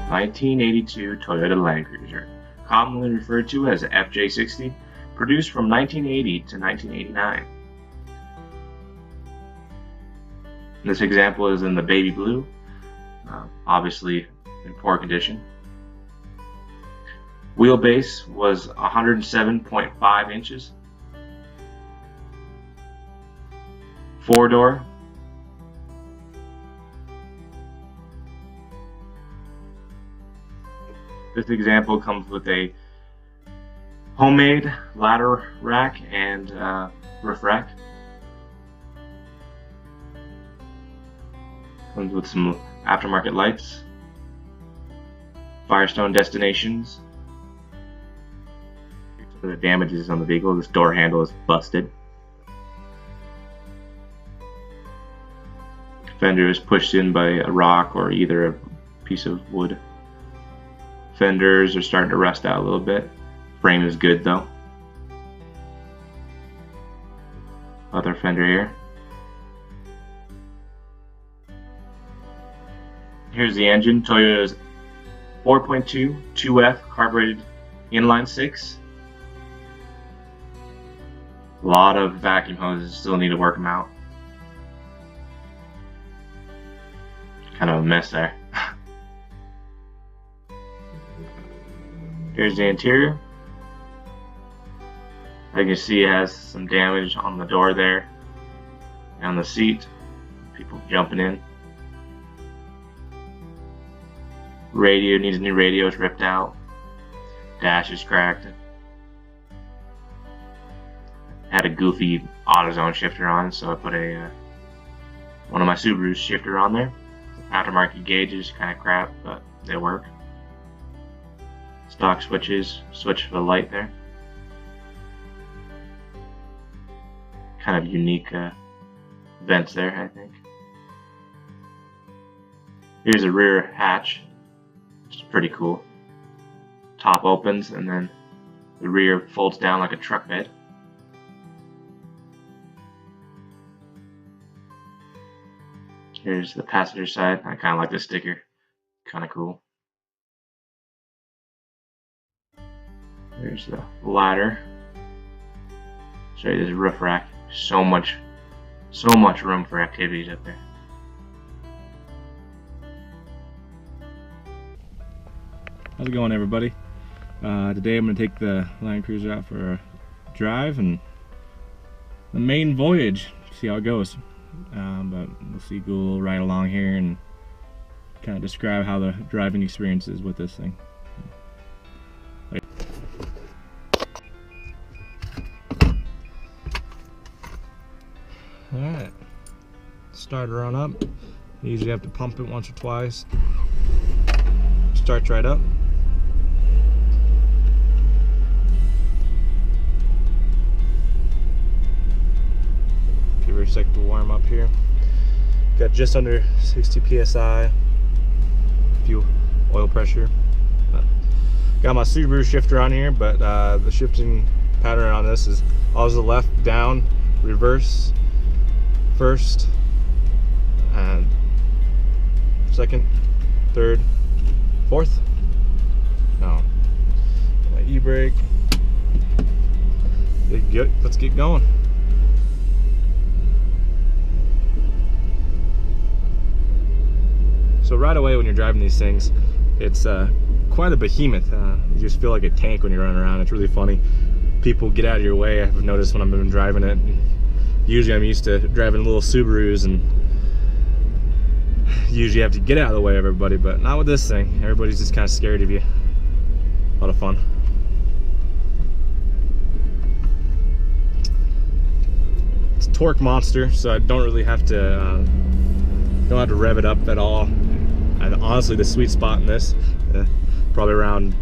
1982 Toyota Landcruiser, commonly referred to as fj60, produced from 1980 to 1989. This example is in the baby blue, obviously in poor condition. Wheelbase was 107.5 inches. 4-door. This example comes with a homemade ladder rack and roof rack. Comes with some aftermarket lights, Firestone destinations. Some of the damages on the vehicle: this door handle is busted. Fender is pushed in by a rock or either a piece of wood. Fenders are starting to rust out a little bit. Frame is good though. Other fender here. Here's the engine. Toyota's 4.2 2F carbureted inline 6. A lot of vacuum hoses, still need to work them out. Kind of a mess there. Here's the interior. As you can see, it has some damage on the door there, and on the seat. People jumping in. Radio needs a new radio, it's ripped out. Dash is cracked. Had a goofy AutoZone shifter on, so I put a one of my Subaru's shifter on there. Aftermarket gauges, kind of crap, but they work. Stock switches, switch for the light there. Kind of unique vents there, I think. Here's a rear hatch, which is pretty cool. Top opens and then the rear folds down like a truck bed. Here's the passenger side. I kind of like this sticker. Kind of cool. Here's the ladder. Show you this roof rack. So much room for activities up there. How's it going, everybody? Today I'm going to take the landcruiser out for a drive and the main voyage. See how it goes. But we'll see, go a little ride along here and kind of describe how the driving experience is with this thing. Alright, start her on up. You usually have to pump it once or twice. Starts right up. Give her a sec to warm up here. Got just under 60 psi fuel oil pressure. Got my Subaru shifter on here, but the shifting pattern on this is always the left, down, reverse, first, and second, third, fourth. No. My e-brake. Let's get going. So right away when you're driving these things, it's quite a behemoth. You just feel like a tank when you're running around. It's really funny. People get out of your way. I've noticed when I've been driving it. Usually I'm used to driving little Subarus and usually have to get out of the way of everybody, but not with this thing. Everybody's just kind of scared of you. A lot of fun. It's a torque monster, so I don't really have to rev it up at all. And honestly, the sweet spot in this, probably around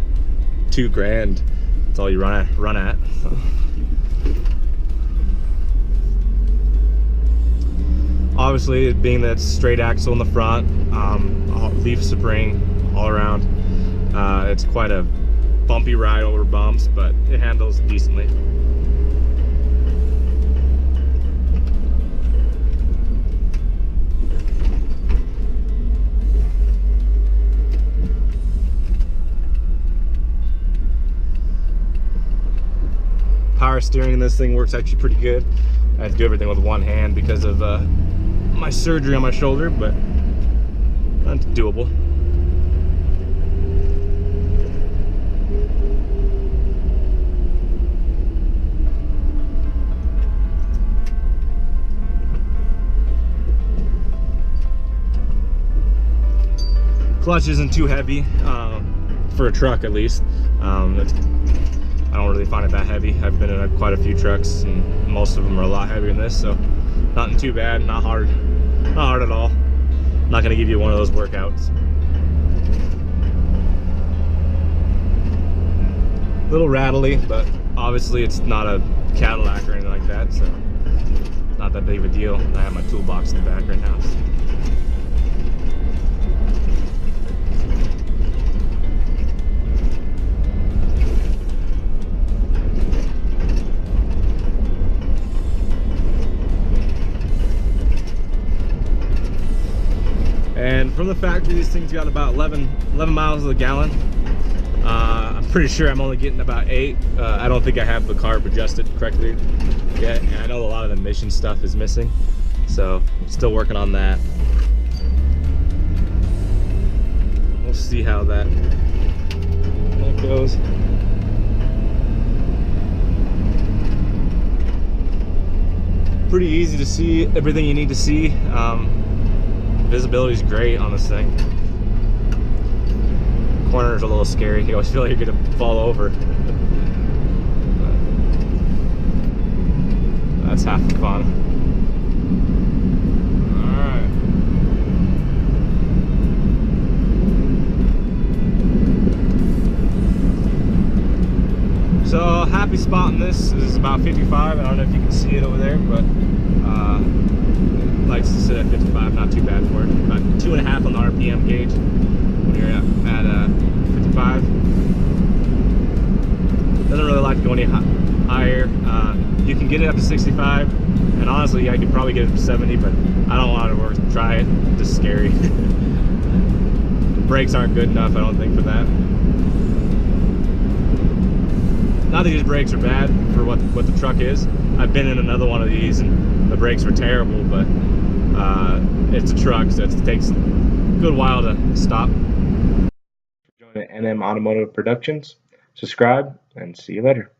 $2,000. That's all you run at. So. Obviously, being that straight axle in the front, leaf spring all around, it's quite a bumpy ride over bumps, but it handles decently. power steering in this thing works actually pretty good. I have to do everything with one hand because of my surgery on my shoulder, but that's doable. Clutch isn't too heavy, for a truck at least. I don't really find it that heavy. I've been in quite a few trucks and most of them are a lot heavier than this, so nothing too bad, not hard at all. Not gonna give you one of those workouts. A little rattly, but obviously it's not a Cadillac or anything like that, so not that big of a deal. I have my toolbox in the back right now. And from the factory, these things got about 11 miles a gallon. I'm pretty sure I'm only getting about 8. I don't think I have the carb adjusted correctly yet, and I know a lot of the emission stuff is missing, so still working on that. We'll see how that goes. Pretty easy to see everything you need to see. Visibility is great on this thing. Corners are a little scary. You always feel like you're gonna fall over. But that's half the fun. Alright. So happy spot in this is about 55. I don't know if you can see it over there, but likes to sit at 55, not too bad for it. About 2.5 on the RPM gauge when you're at 55. Doesn't really like to go any higher. You can get it up to 65, and honestly, I could probably get it to 70, but I don't want to try it. It's just scary. The brakes aren't good enough, I don't think, for that. Not that these brakes are bad for what the truck is. I've been in another one of these, and the brakes were terrible, but it's a truck, so it takes a good while to stop. Join the NM Automotive Productions. Subscribe, and see you later.